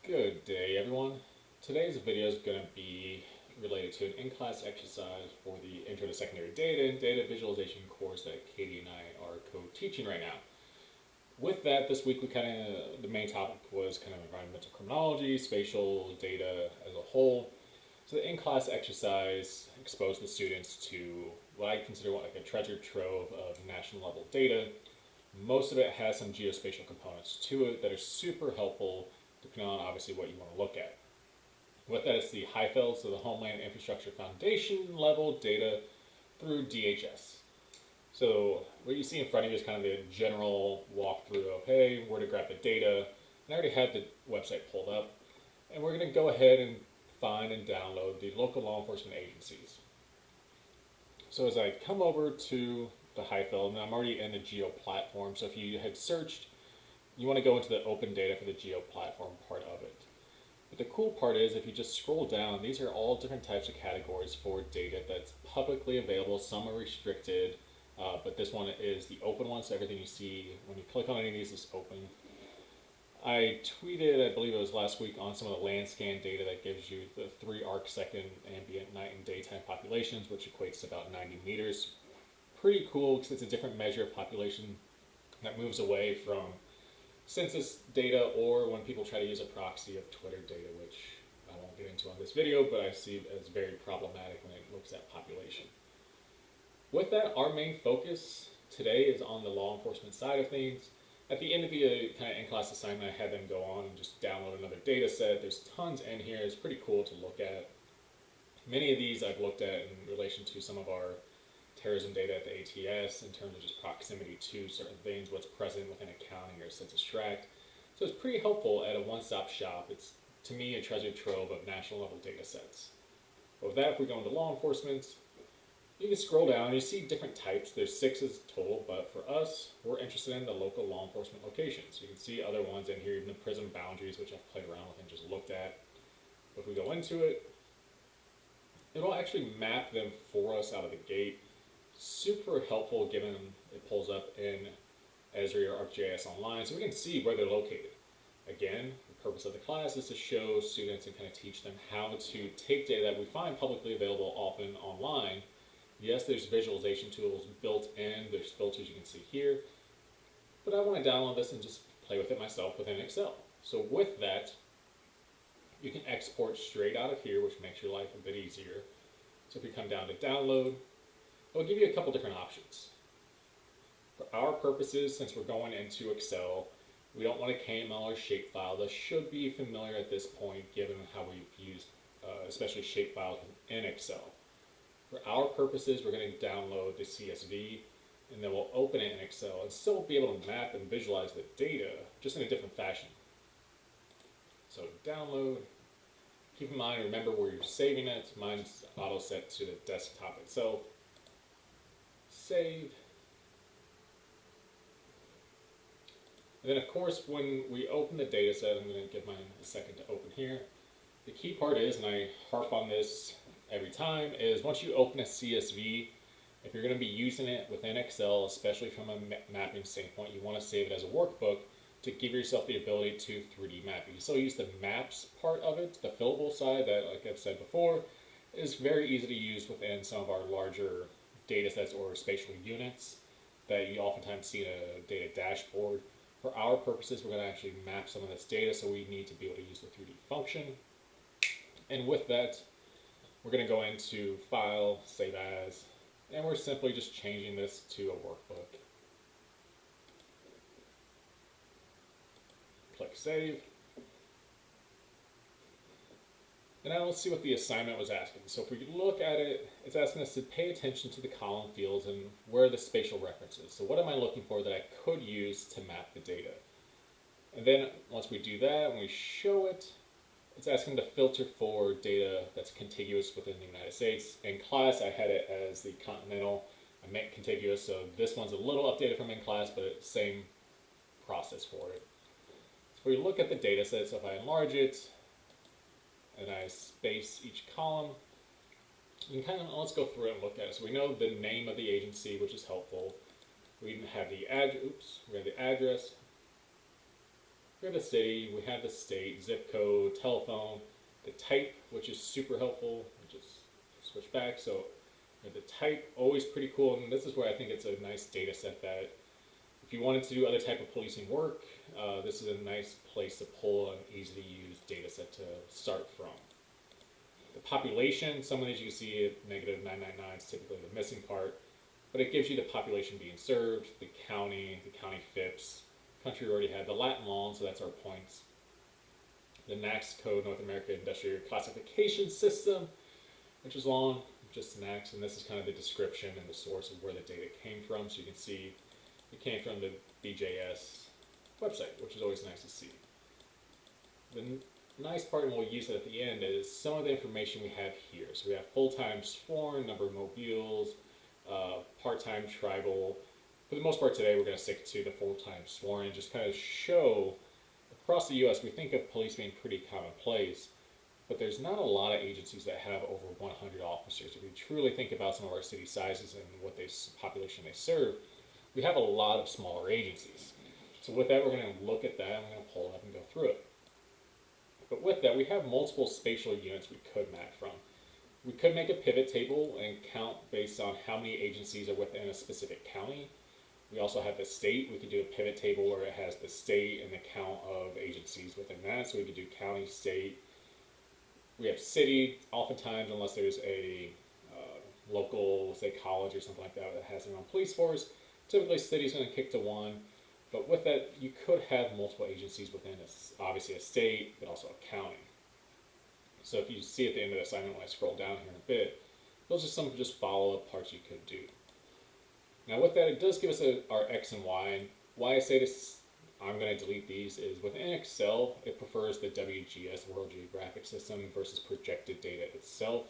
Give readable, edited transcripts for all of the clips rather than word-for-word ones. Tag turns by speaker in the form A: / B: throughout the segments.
A: Good day, everyone. Today's video is going to be related to an in-class exercise for the Intro to Secondary Data and Data Visualization course that Katie and I are co-teaching right now. With that, this week the main topic was kind of environmental criminology, spatial data as a whole. So the in-class exercise exposed the students to what I consider like a treasure trove of national level data. Most of it has some geospatial components to it that are super helpful depending on obviously what you want to look at. With that, it's the HIFLD, so the Homeland Infrastructure Foundation level data through DHS. So what you see in front of you is kind of the general walkthrough of, hey, where to grab the data. And I already had the website pulled up. And we're going to go ahead and find and download the local law enforcement agencies. So as I come over to the HIFLD, and I'm already in the Geo platform, so if you had searched, you want to go into the open data for the Geo platform part of it. But the cool part is if you just scroll down, these are all different types of categories for data that's publicly available. Some are restricted, but this one is the open one, so everything you see when you click on any of these is open. I tweeted, I believe it was last week, on some of the land scan data that gives you the 3 arc-second ambient night and daytime populations, which equates to about 90 meters. Pretty cool because it's a different measure of population that moves away from census data or when people try to use a proxy of Twitter data, which I won't get into on this video, but I see it as very problematic when it looks at population. With that, our main focus today is on the law enforcement side of things. At the end of the kind of in-class assignment, I had them go on and just download another data set. There's tons in here. It's pretty cool to look at. Many of these I've looked at in relation to some of our terrorism data at the ATS in terms of just proximity to certain things, what's present within a county or census tract. So it's pretty helpful at a one-stop shop. It's, to me, a treasure trove of national level data sets. But with that, if we go into law enforcement, you can scroll down and you see different types. There's 6 as total, but for us, we're interested in the local law enforcement locations. You can see other ones in here, even the prison boundaries, which I've played around with and just looked at. But if we go into it, it'll actually map them for us out of the gate. Super helpful given it pulls up in Esri or ArcGIS Online, so we can see where they're located. Again, the purpose of the class is to show students and kind of teach them how to take data that we find publicly available often online. Yes, there's visualization tools built in, there's filters you can see here, but I want to download this and just play with it myself within Excel. So with that, you can export straight out of here, which makes your life a bit easier. So if we come down to download, it'll give you a couple different options. For our purposes, since we're going into Excel, we don't want a KML or shapefile. This should be familiar at this point, given how we've used especially shapefiles in Excel. For our purposes, we're going to download the CSV, and then we'll open it in Excel and still be able to map and visualize the data, just in a different fashion. So download. Keep in mind, remember where you're saving it. Mine's auto set to the desktop itself. Save. And then of course when we open the data set, I'm going to give mine a second to open here. The key part is, and I harp on this every time, is once you open a CSV, if you're going to be using it within Excel, especially from a mapping standpoint, you want to save it as a workbook to give yourself the ability to 3D map. You can still use the maps part of it, the fillable side that, like I've said before, is very easy to use within some of our larger data sets or spatial units that you oftentimes see in a data dashboard. For our purposes, we're going to actually map some of this data, so we need to be able to use the 3D function. And with that, we're going to go into File, Save As, and we're simply just changing this to a workbook. Click Save. And now let's see what the assignment was asking. So if we look at it, it's asking us to pay attention to the column fields and where the spatial references. So what am I looking for that I could use to map the data? And then once we do that and we show it, it's asking to filter for data that's contiguous within the United States. In class, I had it as the continental. I meant contiguous, so this one's a little updated from in class, but it's the same process for it. So we look at the data set, so if I enlarge it, and I space each column, and kind of let's go through it and look at it. So we know the name of the agency, which is helpful. We have the address, We have the city, we have the state, zip code, telephone, the type, which is super helpful. We just switch back. So the type, always pretty cool. And this is where I think it's a nice data set that if you wanted to do other type of policing work, this is a nice place to pull an easy to use data set to start from. The population, some of these you can see at -999 is typically the missing part, but it gives you the population being served, the county FIPS, country we already had, the Latin law, so that's our points. The NACS code, North American Industrial Classification System, which is long, just NACS, and this is kind of the description and the source of where the data came from, so you can see it came from the BJS website, which is always nice to see. The nice part, and we'll use it at the end, is some of the information we have here. So we have full-time sworn, number of mobiles, part-time tribal. For the most part today, we're going to stick to the full-time sworn and just kind of show across the U.S. we think of police being pretty commonplace, but there's not a lot of agencies that have over 100 officers. If we truly think about some of our city sizes and what population they serve, we have a lot of smaller agencies. So with that, we're going to look at that, and we're going to pull it up and go through it. But with that, we have multiple spatial units we could map from. We could make a pivot table and count based on how many agencies are within a specific county. We also have the state. We could do a pivot table where it has the state and the count of agencies within that. So we could do county, state. We have city, oftentimes, unless there's a local, say, college or something like that that has their own police force. Typically, city's going to kick to one. But with that, you could have multiple agencies within, obviously, a state, but also a county. So if you see at the end of the assignment when I scroll down here in a bit, those are some just follow-up parts you could do. Now with that, it does give us our X and Y. And why I say this, I'm going to delete these, is within Excel, it prefers the WGS, World Geographic System, versus projected data itself.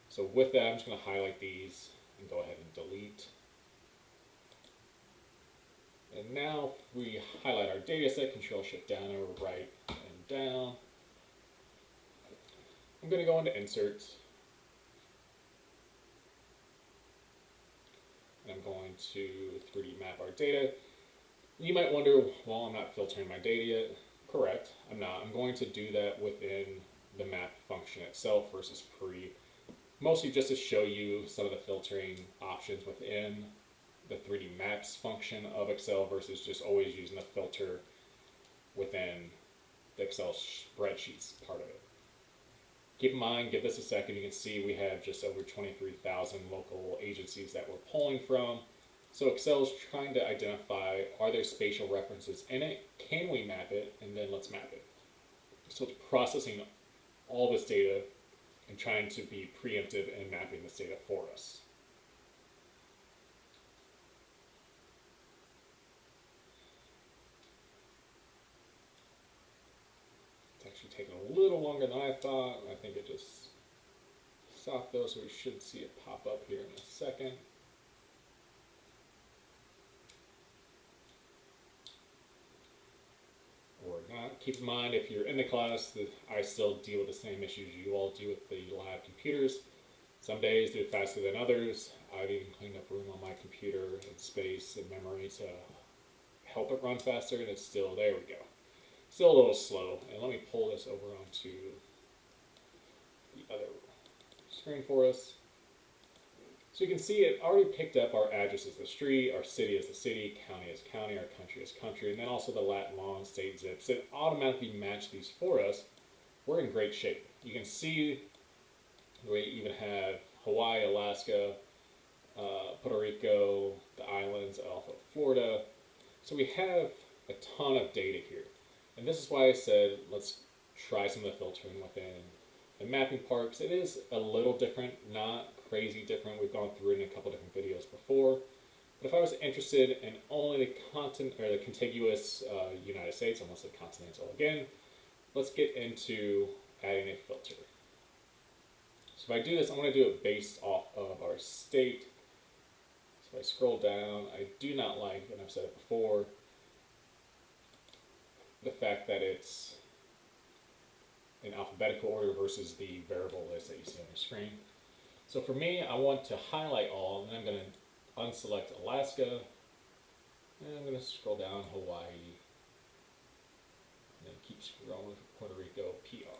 A: So with that, I'm just going to highlight these and go ahead and delete. And now if we highlight our data set, Control Shift down over right and down. I'm going to go into Inserts. And I'm going to 3D map our data. You might wonder, well, I'm not filtering my data yet. Correct, I'm not. I'm going to do that within the map function itself versus pre. Mostly just to show you some of the filtering options within the 3D maps function of Excel versus just always using the filter within the Excel spreadsheets part of it. Keep in mind, give this a second, you can see we have just over 23,000 local agencies that we're pulling from. So Excel is trying to identify, are there spatial references in it? Can we map it? And then let's map it. So it's processing all this data and trying to be preemptive in mapping this data for us. Actually taking a little longer than I thought. I think it just stopped though, so we should see it pop up here in a second. Or not. Keep in mind, if you're in the class, that I still deal with the same issues you all do with the lab computers. Some days do it faster than others. I've even cleaned up room on my computer and space and memory to help it run faster, and it's still, there we go. Still a little slow, and let me pull this over onto the other screen for us. So you can see it already picked up our address as the street, our city as the city, county as county, our country as country, and then also the Latin law and state zips. It automatically matched these for us. We're in great shape. You can see we even have Hawaii, Alaska, Puerto Rico, the islands, also Florida. So we have a ton of data here. And this is why I said, let's try some of the filtering within the mapping part, because it is a little different, not crazy different. We've gone through it in a couple different videos before. But if I was interested in only the the contiguous United States, almost the continental again, let's get into adding a filter. So if I do this, I'm going to do it based off of our state. So if I scroll down, I do not like, and I've said it before, the fact that it's in alphabetical order versus the variable list that you see on your screen. So for me, I want to highlight all, and then I'm going to unselect Alaska, and I'm going to scroll down Hawaii, and keep scrolling for Puerto Rico PR.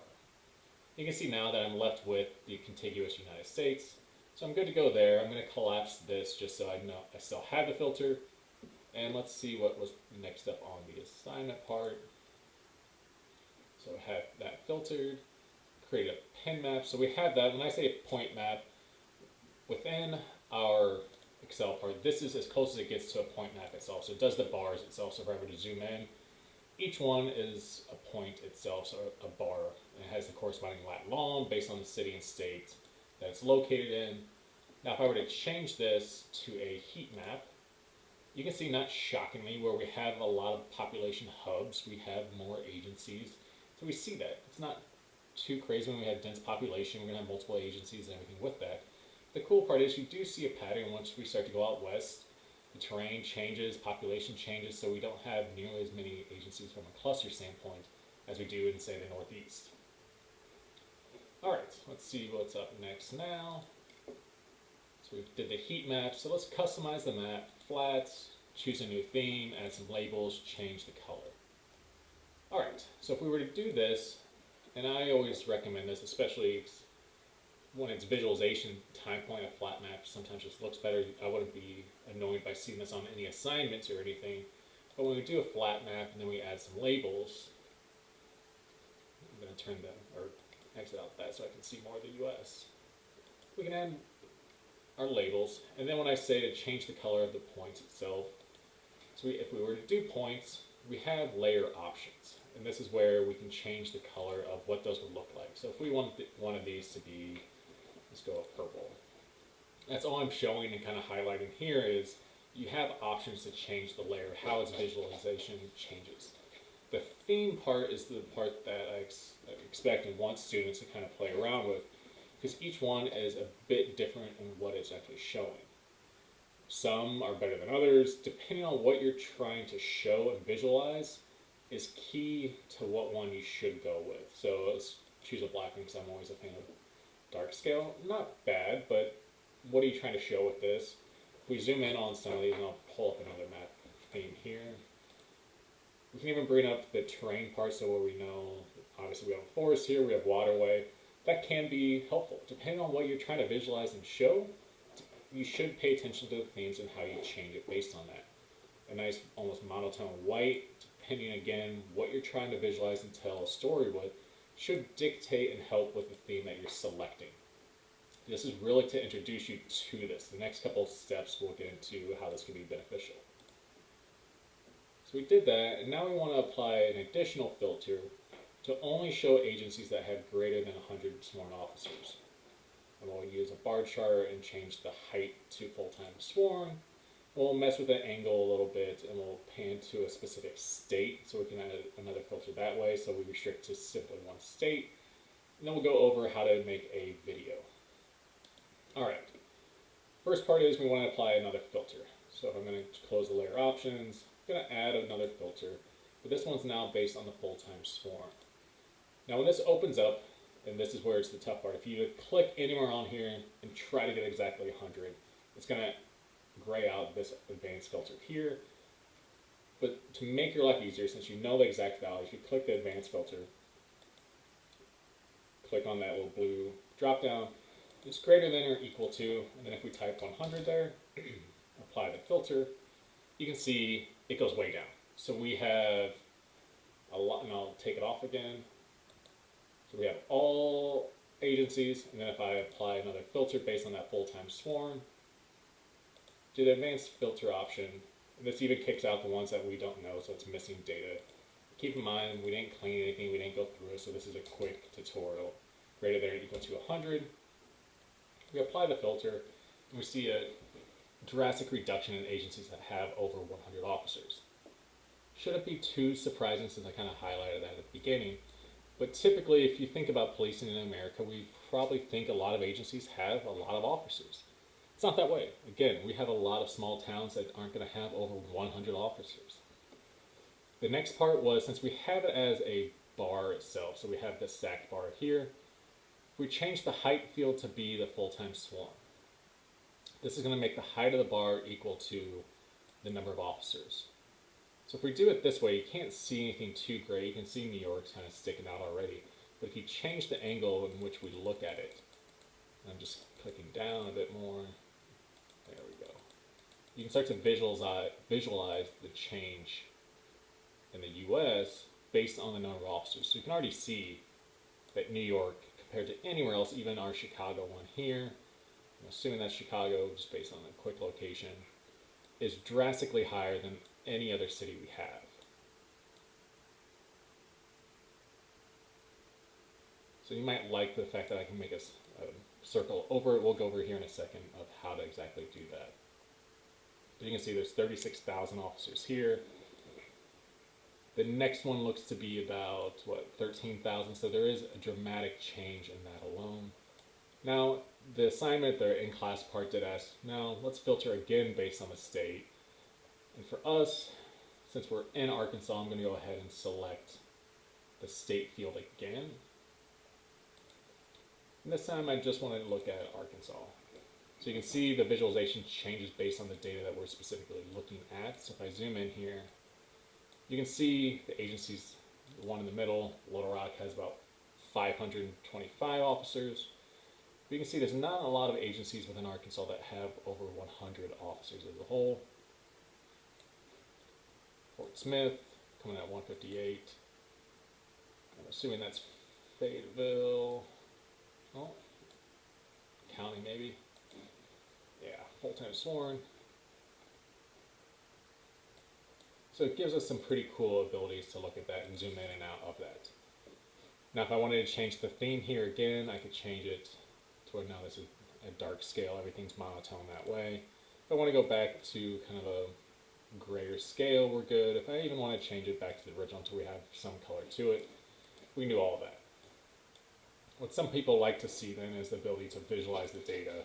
A: You can see now that I'm left with the contiguous United States. So I'm good to go there. I'm going to collapse this just so I know I still have the filter. And let's see what was next up on the assignment part. So I have that filtered, create a pin map. So we have that. When I say point map, within our Excel part, this is as close as it gets to a point map itself. So it does the bars itself. So if I were to zoom in, each one is a point itself, so a bar. It has the corresponding lat long based on the city and state that it's located in. Now if I were to change this to a heat map, you can see, not shockingly, where we have a lot of population hubs, we have more agencies. So we see that. It's not too crazy when we have dense population, we're going to have multiple agencies and everything with that. The cool part is you do see a pattern once we start to go out west. The terrain changes, population changes, so we don't have nearly as many agencies from a cluster standpoint as we do in, say, the Northeast. All right, let's see what's up next now. So we did the heat map, so let's customize the map, flat, choose a new theme, add some labels, change the color. All right, so if we were to do this, and I always recommend this, especially when it's visualization time point, a flat map sometimes just looks better. I wouldn't be annoyed by seeing this on any assignments or anything, but when we do a flat map and then we add some labels, I'm going to turn them, or exit out that so I can see more of the US. We can add our labels, and then when I say to change the color of the points itself, so if we were to do points, we have layer options, and this is where we can change the color of what those would look like. So if we want one of these to be, let's go with purple. That's all I'm showing and kind of highlighting here is you have options to change the layer, how its visualization changes. The theme part is the part that I expect and want students to kind of play around with, because each one is a bit different in what it's actually showing. Some are better than others. Depending on what you're trying to show and visualize is key to what one you should go with. So let's choose a black one because I'm always a fan of dark scale. Not bad, but what are you trying to show with this? If we zoom in on some of these, and I'll pull up another map theme here. We can even bring up the terrain part so where we know, obviously we have a forest here, we have waterway. That can be helpful. Depending on what you're trying to visualize and show, you should pay attention to the themes and how you change it based on that. A nice, almost monotone white, depending again what you're trying to visualize and tell a story with, should dictate and help with the theme that you're selecting. This is really to introduce you to this. The next couple of steps we'll get into how this can be beneficial. So we did that, and now we want to apply an additional filter to only show agencies that have greater than 100 sworn officers. And we'll use a bar chart and change the height to full-time sworn. We'll mess with the angle a little bit, and we'll pan to a specific state, so we can add another filter that way, so we restrict to simply one state. And then we'll go over how to make a video. All right. First part is we want to apply another filter. So if I'm going to close the layer options, I'm going to add another filter, but this one's now based on the full-time sworn. Now when this opens up, and this is where it's the tough part, if you click anywhere on here and try to get exactly 100, it's going to gray out this advanced filter here. But to make your life easier, since you know the exact values, you click the advanced filter, click on that little blue drop down, it's greater than or equal to, and then if we type 100 there, apply the filter, you can see it goes way down. So we have a lot, and I'll take it off again. So we have all agencies, and then if I apply another filter based on that full-time sworn, do the advanced filter option, and this even kicks out the ones that we don't know, so it's missing data. Keep in mind, we didn't clean anything, we didn't go through it, so this is a quick tutorial. Greater than or equal to 100. We apply the filter, and we see a drastic reduction in agencies that have over 100 officers. Shouldn't be too surprising since I kind of highlighted that at the beginning. But typically, if you think about policing in America, we probably think a lot of agencies have a lot of officers. It's not that way. Again, we have a lot of small towns that aren't going to have over 100 officers. The next part was, since we have it as a bar itself, so we have the stacked bar here, we change the height field to be the full-time sworn. This is going to make the height of the bar equal to the number of officers. So if we do it this way, you can't see anything too great. You can see New York's kind of sticking out already. But if you change the angle in which we look at it, I'm just clicking down a bit more. There we go. You can start to visualize the change in the U.S. based on the number of officers. So you can already see that New York, compared to anywhere else, even our Chicago one here, I'm assuming that's Chicago just based on the quick location, is drastically higher than any other city we have. So you might like the fact that I can make a circle over it. We'll go over here in a second of how to exactly do that. But you can see there's 36,000 officers here. The next one looks to be about, 13,000. So there is a dramatic change in that alone. Now, the assignment, the in-class part did ask, now let's filter again based on the state. And for us, since we're in Arkansas, I'm going to go ahead and select the state field again. And this time I just want to look at Arkansas. So you can see the visualization changes based on the data that we're specifically looking at. So if I zoom in here, you can see the agencies, the one in the middle, Little Rock, has about 525 officers. But you can see there's not a lot of agencies within Arkansas that have over 100 officers as a whole. Fort Smith coming at 158. I'm assuming that's Fayetteville. Oh, county maybe. Yeah, full-time sworn. So it gives us some pretty cool abilities to look at that and zoom in and out of that. Now if I wanted to change the theme here again, I could change it to where now this is a dark scale, everything's monotone that way. If I want to go back to kind of a grayer scale, we're good. If I even want to change it back to the original until we have some color to it, we can do all of that. What some people like to see then is the ability to visualize the data.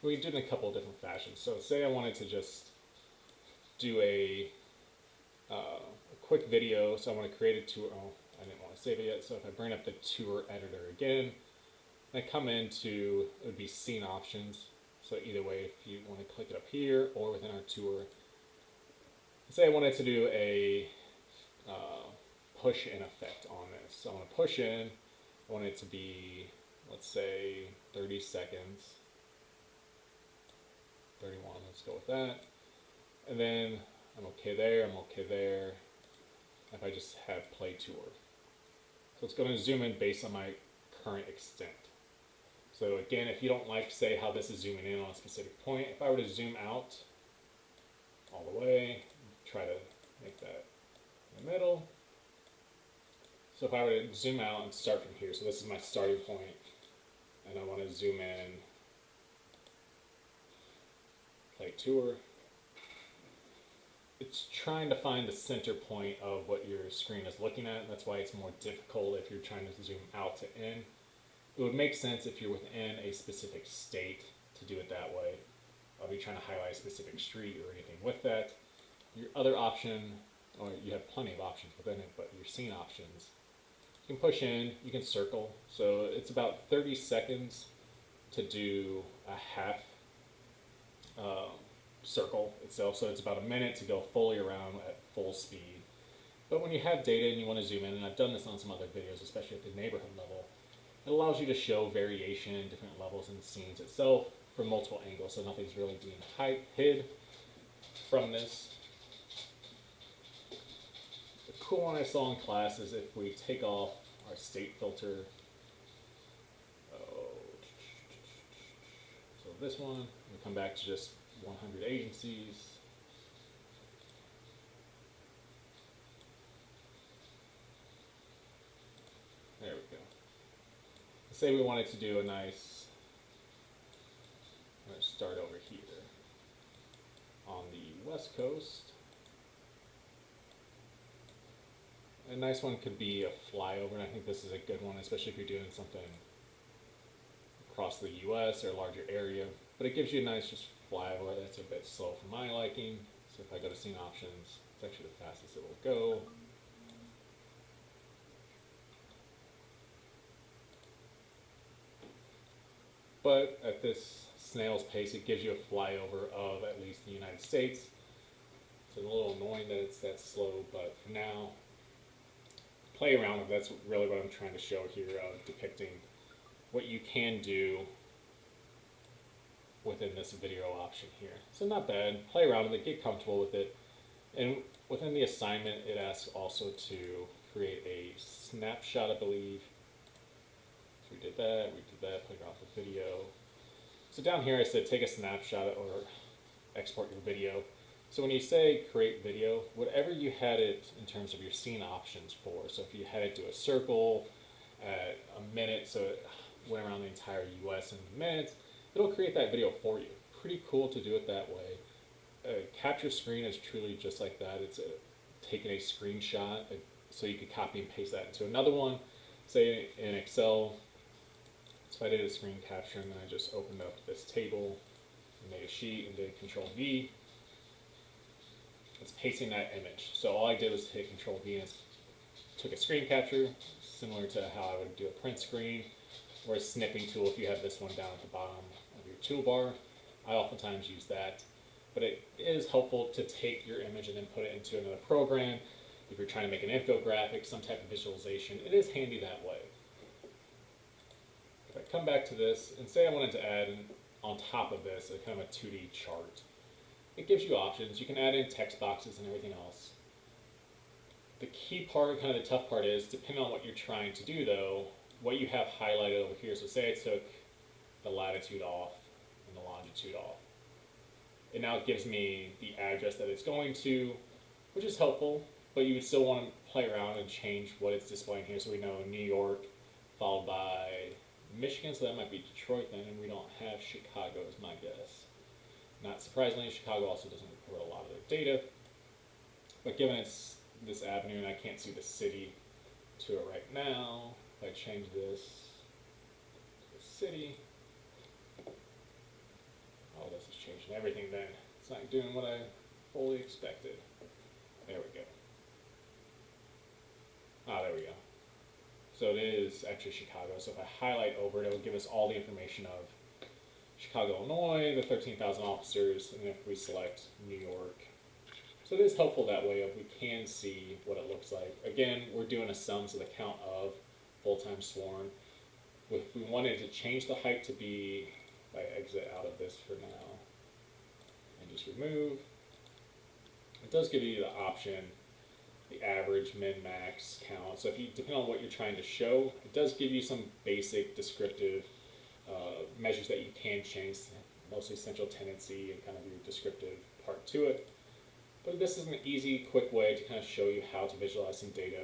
A: We can do it in a couple of different fashions. So say I wanted to just do a quick video, so I want to create a tour. Oh, I didn't want to save it yet. So if I bring up the tour editor again, I come into, it would be scene options. So either way, if you want to click it up here or within our tour. Say I wanted to do a push in effect on this. So I want to push in. I want it to be, let's say, 30 seconds. 31, let's go with that. And then I'm okay there, I'm okay there. If I just have play tour. So it's going to zoom in based on my current extent. So again, if you don't like, say, how this is zooming in on a specific point, if I were to zoom out all the way, try to make that in the middle. So if I were to zoom out and start from here, so this is my starting point, and I want to zoom in, play tour. It's trying to find the center point of what your screen is looking at. That's why it's more difficult if you're trying to zoom out to in. It would make sense if you're within a specific state to do it that way. Or if you're trying to highlight a specific street or anything with that. Your other option, or you have plenty of options within it, but your scene options, you can push in, you can circle. So it's about 30 seconds to do a half circle itself. So it's about a minute to go fully around at full speed. But when you have data and you want to zoom in, and I've done this on some other videos, especially at the neighborhood level, it allows you to show variation in different levels in the scenes itself from multiple angles, so nothing's really being hid from this. The cool one I saw in class is if we take off our state filter, so this one, we come back to just 100 agencies. There we go. Say we wanted to do a nice, let's start over here on the West Coast. A nice one could be a flyover, and I think this is a good one, especially if you're doing something across the US or a larger area. But it gives you a nice just flyover. That's a bit slow for my liking. So if I go to scene options, it's actually the fastest it will go. But at this snail's pace, it gives you a flyover of at least the United States. It's a little annoying that it's that slow, but for now, play around with it. That's really what I'm trying to show here, depicting what you can do within this video option here. So not bad. Play around with it, get comfortable with it. And within the assignment, it asks also to create a snapshot, I believe. So we did that, played around with the video. So down here I said take a snapshot or export your video. So when you say create video, whatever you had it in terms of your scene options for, so if you had it do a circle at a minute, so it went around the entire US in minutes, it'll create that video for you. Pretty cool to do it that way. Capture screen is truly just like that. It's taking a screenshot, so you could copy and paste that into another one. Say in Excel, so I did a screen capture and then I just opened up this table and made a sheet and did Control V. It's pasting that image. So all I did was hit Control V and took a screen capture, similar to how I would do a print screen, or a snipping tool if you have this one down at the bottom of your toolbar. I oftentimes use that. But it is helpful to take your image and then put it into another program. If you're trying to make an infographic, some type of visualization, it is handy that way. If I come back to this and say I wanted to add on top of this a kind of a 2D chart, it gives you options. You can add in text boxes and everything else. The key part, kind of the tough part is, depending on what you're trying to do though, what you have highlighted over here. So say I took the latitude off and the longitude off. It now gives me the address that it's going to, which is helpful, but you would still want to play around and change what it's displaying here. So we know New York, followed by Michigan, so that might be Detroit then, and we don't have Chicago is my guess. Not surprisingly, Chicago also doesn't report a lot of their data, but given it's this avenue and I can't see the city to it right now, if I change this to city, oh, this is changing everything then. It's not doing what I fully expected. There we go. Ah, there we go. So it is actually Chicago. So if I highlight over it, it will give us all the information of Chicago, Illinois, the 13,000 officers, and if we select New York. So it is helpful that way if we can see what it looks like. Again, we're doing a sum, so the count of full-time sworn. If we wanted to change the height to be, if I exit out of this for now and just remove, it does give you the option, the average, min, max, count. So if you, depending on what you're trying to show, it does give you some basic descriptive measures that you can change, mostly central tendency and kind of your descriptive part to it. But this is an easy, quick way to kind of show you how to visualize some data.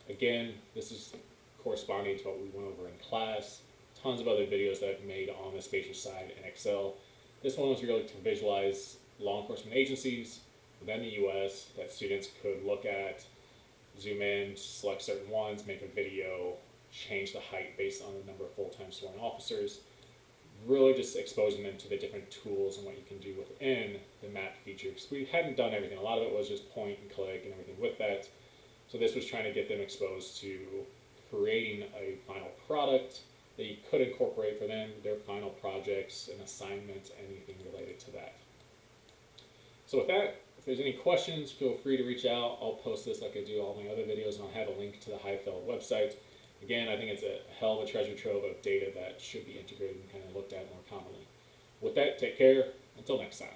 A: Again, this is corresponding to what we went over in class. Tons of other videos that I've made on the spatial side in Excel. This one was really to visualize law enforcement agencies within the US that students could look at, zoom in, select certain ones, make a video, change the height based on the number of full-time sworn officers, really just exposing them to the different tools and what you can do within the map feature. Because we hadn't done everything. A lot of it was just point and click and everything with that. So this was trying to get them exposed to creating a final product that you could incorporate for them, their final projects and assignments, anything related to that. So with that, if there's any questions, feel free to reach out. I'll post this like I do all my other videos, and I'll have a link to the HIFLD website. Again, I think it's a hell of a treasure trove of data that should be integrated and kind of looked at more commonly. With that, take care. Until next time.